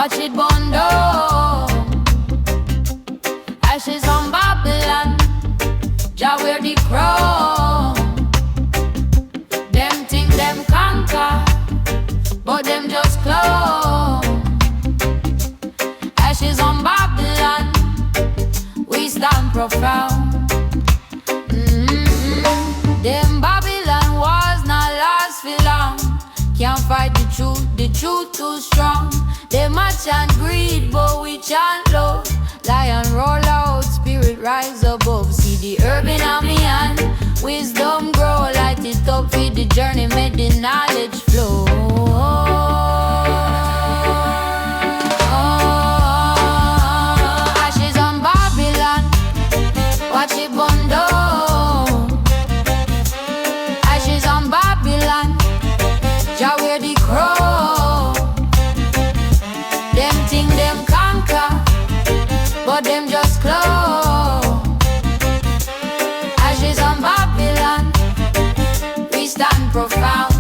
watch it burn down. Ashes on Babylon, Jah wear the crown. Them think them conquer, but them just clone. Ashes on Babylon, we stand profound. Them Babylon was not last for long. Can't fight the truth too strong. Them a chant greed, but we chant love. Lion roll out, spirit rise above. See the herb in a me hand, wisdom grow. Light it up, feed the journey, make the knowledge flow. Ashes on Babylon, watch it burn down. Ashes on Babylon, Jah wear the crown. Them think them conquer, but them just clone. Ashes on Babylon, we stand profound.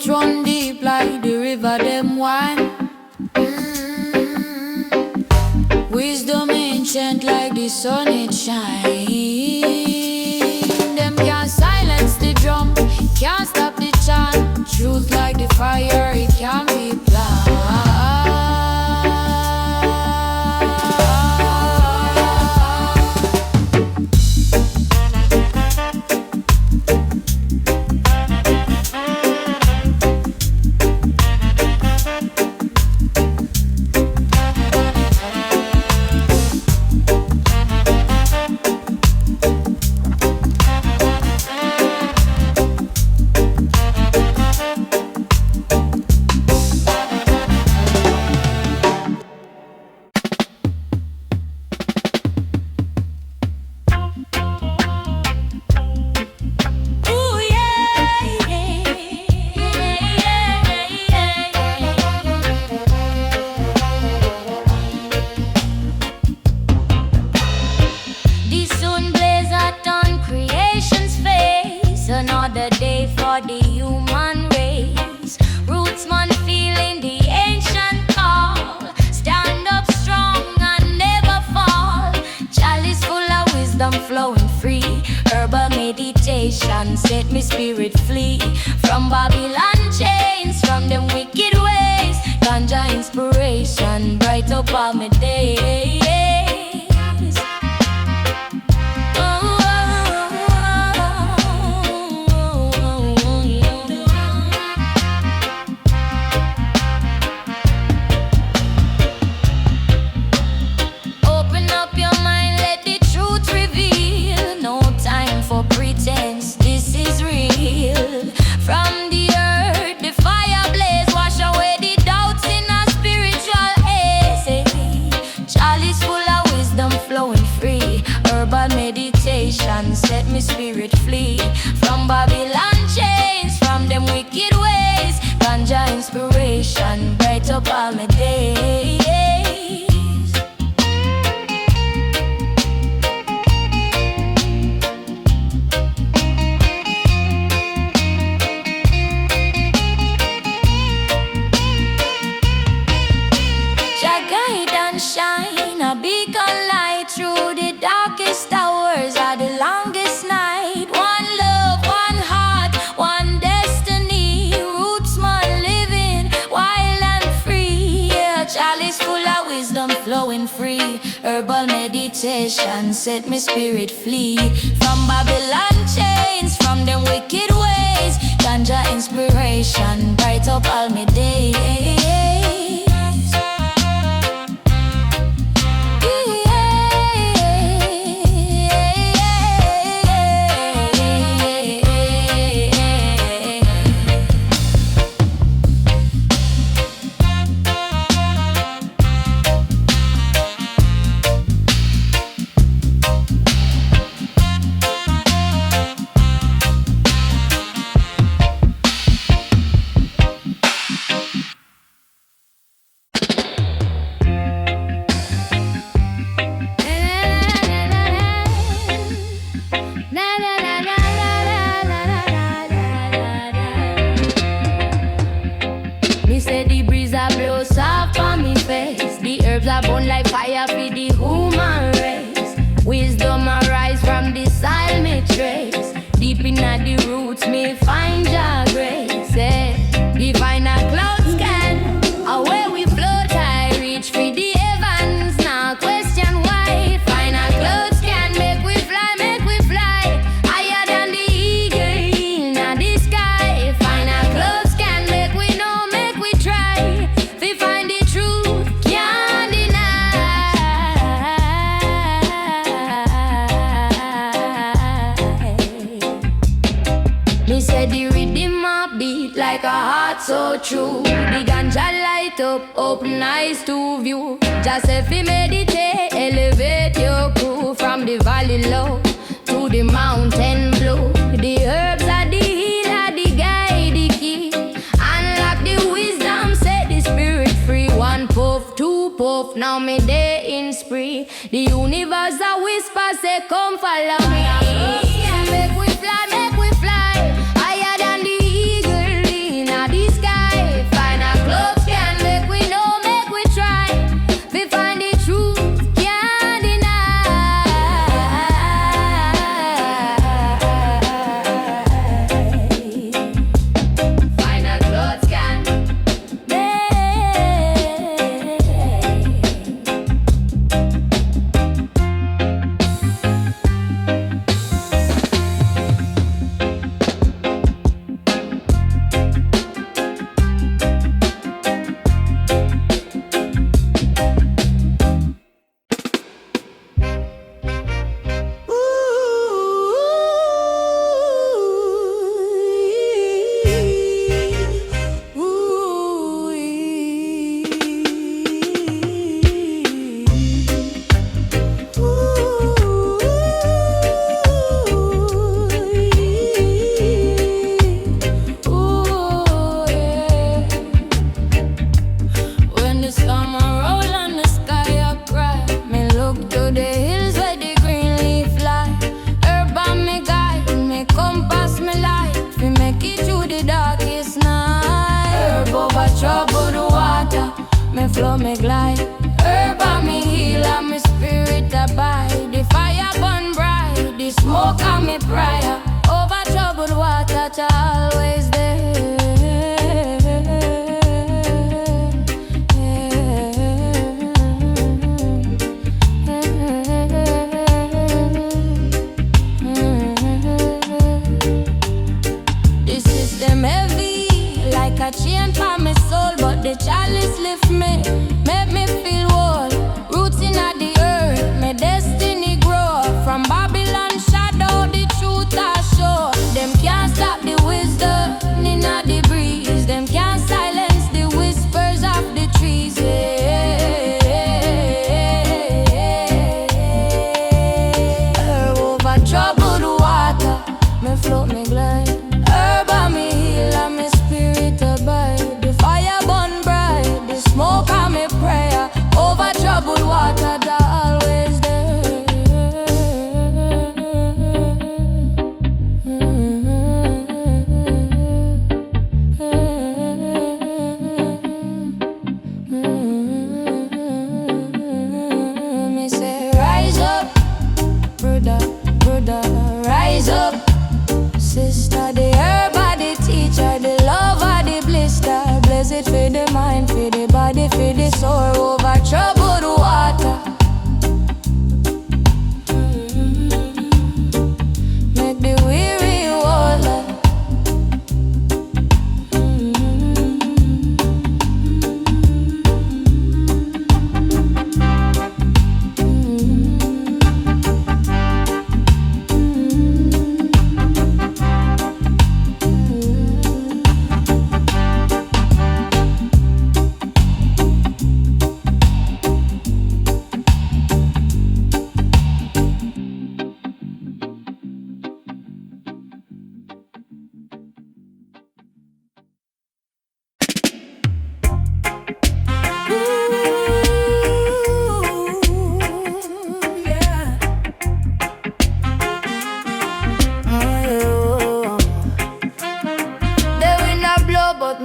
Run deep like the river them wine. Wisdom ancient like the sun it shine. Them can't silence the drum, can't stop the chant. Truth like the fire, it can't be blind. Set me spirit free from Babylon chains, from them wicked ways. Ganja inspiration, bright up all my days. Open up your mind, let the truth reveal. No time for pretense. From the earth, the fire blaze, wash away the doubts in our spiritual haze. Chalice full of wisdom flowing free. Herbal meditation set me spirit flee. From Babylon chains, from them wicked ways. Ganja inspiration, bright up all my days. Shine a beacon light through the darkest hours of the longest night. One love, one heart, one destiny. Roots man living wild and free. Yeah, chalice full of wisdom flowing free. Herbal meditation set me spirit flee. From Babylon chains, from them wicked ways. Ganja inspiration, bright up all my days. burn like fire for the human race. Wisdom arise from the soil me trace. Deep in the roots me find your grace. Divine a cloud scan, away we float, I reach for the heavens. Now question why. Find a cloud scan, make we fly, higher than the eagle in the sky. Find a cloud scan, make we know, make we try. We find the truth, can't deny. Me said the rhythm a beat like a heart so true. The ganja light up, open eyes to view. Just if you meditate, elevate your crew. From the valley low to the mountain blue. The herbs are the healer, the guide, the key. Unlock the wisdom, set the spirit free. One puff, two puff, now me day in spree. The universe a whisper, say come follow me. Make we fly, higher than the eagle in the sky. Find a cloud scan, make we know, make we try. We find the truth, can't deny. Find a cloud scan, when the storm a roll and the sky a cry, me look to the hills where the green leaf fly. Herb and me guide, me compass, me light. We make it through the darkest night. Herb over troubled water, me flow, me glide. Herb and me heal and me spirit abide. The fire burn bright, the smoke and me prayer. Over troubled water, to always there. The system heavy, like a chain for my soul, but the chalice lift me, make me feel whole. Roots in the earth, my destiny grow. From Babylon shadow, the truth I show. Them can't stop the wisdom in the breeze. Them can't silence the whispers of the trees. Herb over troubled water, me float, me glide. Herb and me heal and me spirit abide. The fire burn bright, the smoke and me prayer. Over troubled water, that always there. Me say rise up, brother, rise up. Sister, the herb of the teacher, the love of the blister. Bless it for the mind, for the body, for the soul. Over troubled water, make the weary water.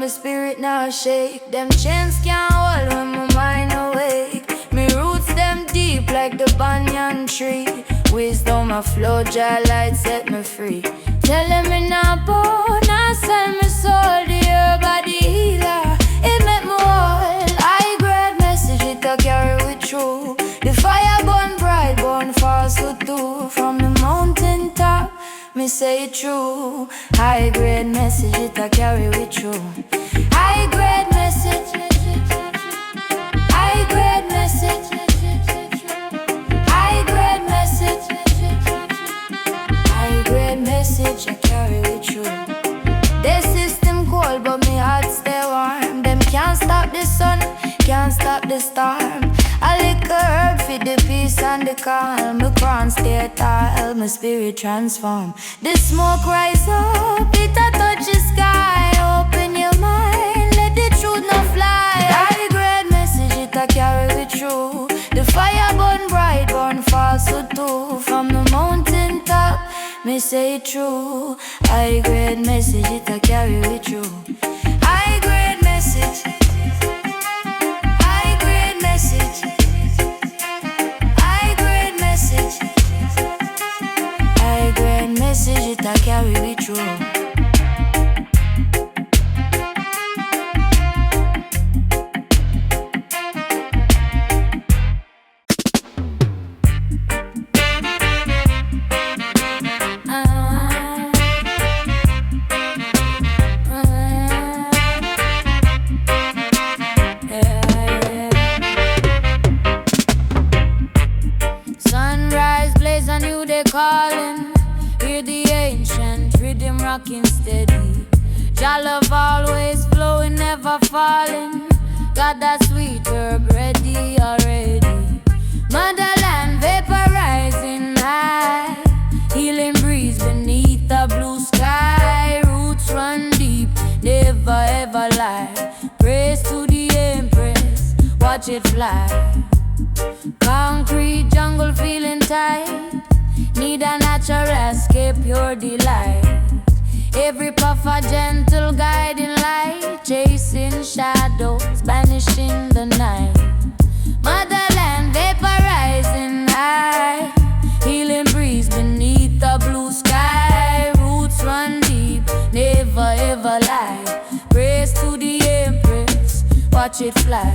my spirit now shake. Them chains can't hold when my mind awake. Me tree. Wisdom a flow, Jah light set me free. Tell him me not bow, not sell me soul. The herb of the healer, it make me whole. High grade message it a carry with true. The fire burn bright, burn fast so too. From the mountain top, me say it true. High grade message it a carry with true. High grade message. High grade message. High grade message. High grade message I carry with you. The system cold but me heart stay warm. Them can't stop the sun, can't stop the storm. A little herb for the peace and the calm. My crown stay tall, my spirit transform. The smoke rise up, it a touch the sky. Open your mind, let the truth not fly. High grade message it a carry with you. The fire burn bright, burn fast so too. From the mountain top, me say it true. High grade message it a carry with you. High grade message. High grade message. High grade message. High grade message it a carry with you. Calling, hear the ancient rhythm rocking steady. Jah love always flowing, never falling. Got that sweet herb ready already. Motherland vapor rising high. Healing breeze beneath the blue sky. Roots run deep, never ever lie. Praise to the Empress, watch it fly. Concrete jungle feeling tight. Need a natural escape, pure delight. Every puff a gentle guiding light. Chasing shadows, banishing the night. Motherland vapor rising high. Healing breeze beneath the blue sky. Roots run deep, never ever lie. Praise to the Empress, watch it fly.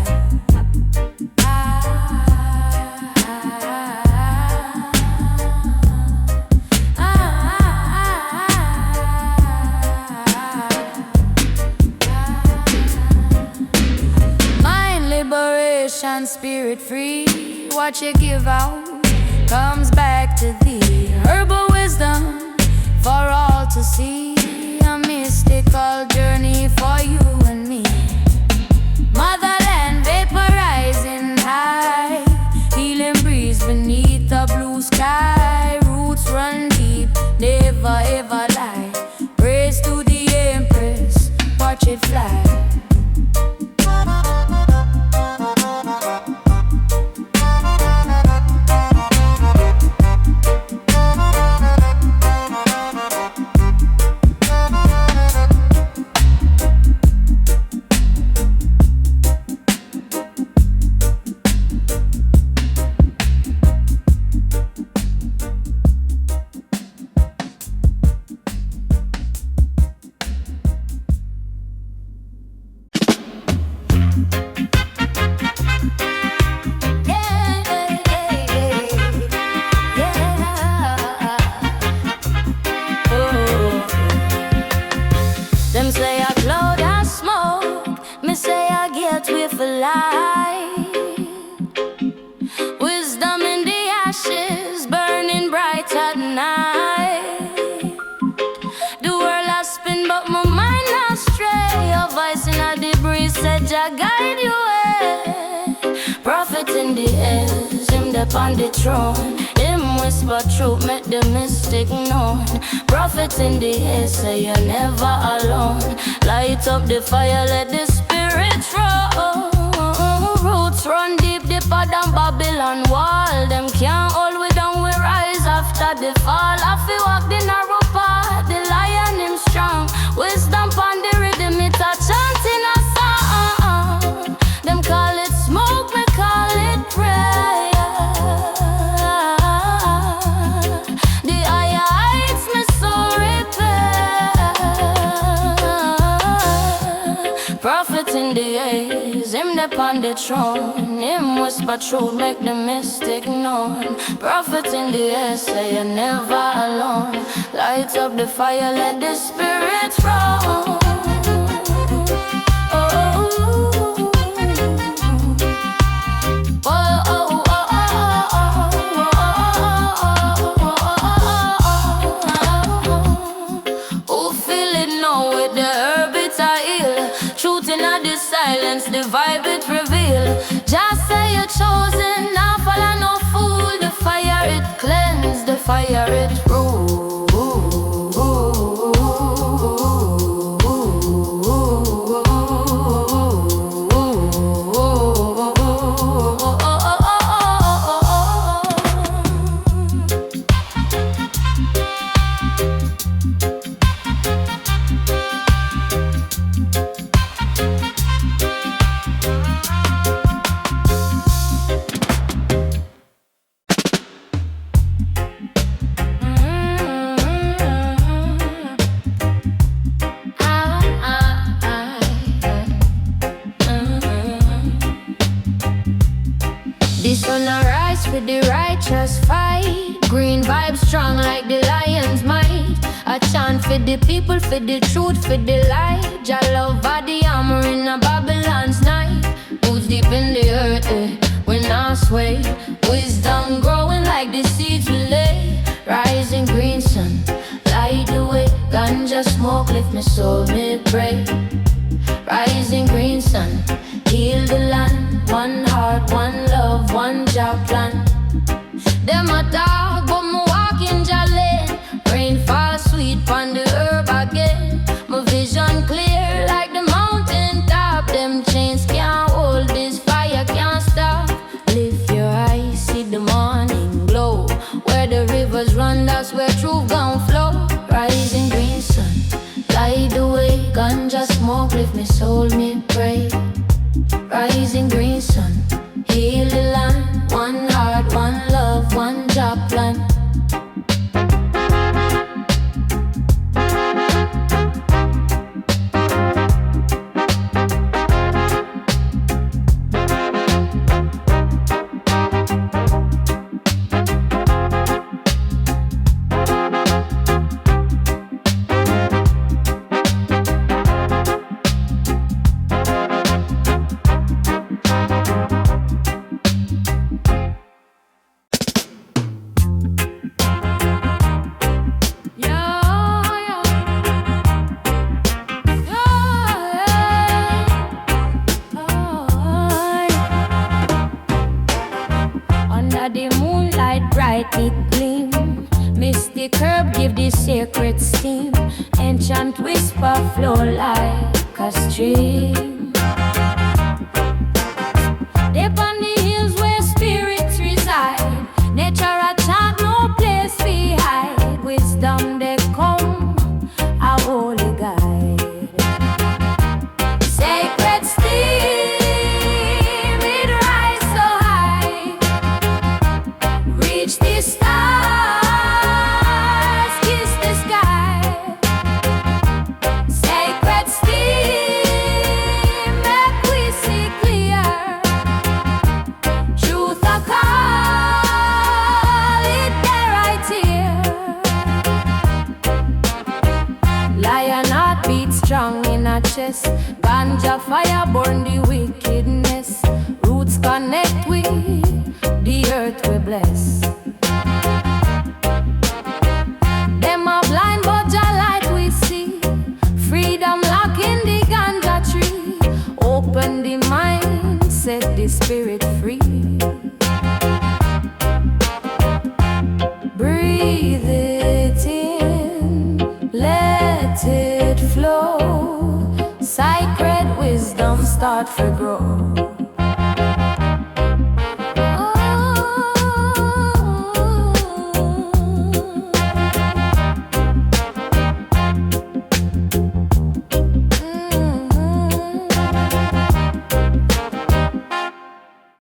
Spirit free, watch it give out, comes back to thee. Herbal wisdom for all to see. A mystical journey for you and me. Motherland vapor rising high. Healing breeze beneath the blue sky. Roots run deep, never ever lie. Praise to the Empress, watch it fly. On the throne, him whisper truth, make the mystic known. Prophet in the air, say you're never alone. Light up the fire, let the spirit roll. Roots run deep, deeper than Babylon wall. Them can't hold we down, we rise after the fall. I feel walk the narrow path, the lion him strong. Wisdom on the rhythm, it a chant in a song. Them call it smoke, me call it prayer. in the haze, him upon the throne. Him whisper truth, make the mystic known. Prophet in the air, say you're never alone. Light up the fire, let the spirit roll. Silence, the vibe it reveal. Just say you're chosen, now follow no fool. The fire it cleanse, the fire it rule. The sun arise with the righteous fight. Green vibe strong like the lion's might. A chant for the people, for the truth, for the light. Jah love body armor in a Babylon's night. Roots deep in the earth, we not sway. Wisdom growing like the seeds we lay. Rising green sun, light the way. Ganja smoke lift me soul, me pray. Rising green sun, heal the land. One heart, one love, one job plan. Them a talk, but me walk in Jah lane. Rain fall sweet pon the herb again. My vision clear like the mountain top. Them chains can't hold this fire, can't stop. Lift your eyes, see the morning glow. Where the rivers run, that's where truth gon' flow. Rising green sun, light the way. Ganja smoke, lift me soul, me pray. Rising green sun, heal the land. One heart, one love, one job plan. The moonlight bright it gleam. Mystic herb give the sacred steam. Ancient whisper flow like a stream. Deep on the hills where spirits reside. Nature a chant, no place we hide. Wisdom they come, a holy guide. Sacred steam. Reach the stars, kiss the sky. Sacred steam, make we see clear. Truth a call, it there right here. Lion heart beat strong in a chest. Ganja fire burn the wickedness. Roots connect with the earth we bless. Them are blind but Jah light we see. Freedom lock in the ganja tree. Open the mind, set the spirit free. Breathe it in, let it flow. Sacred wisdom start to grow.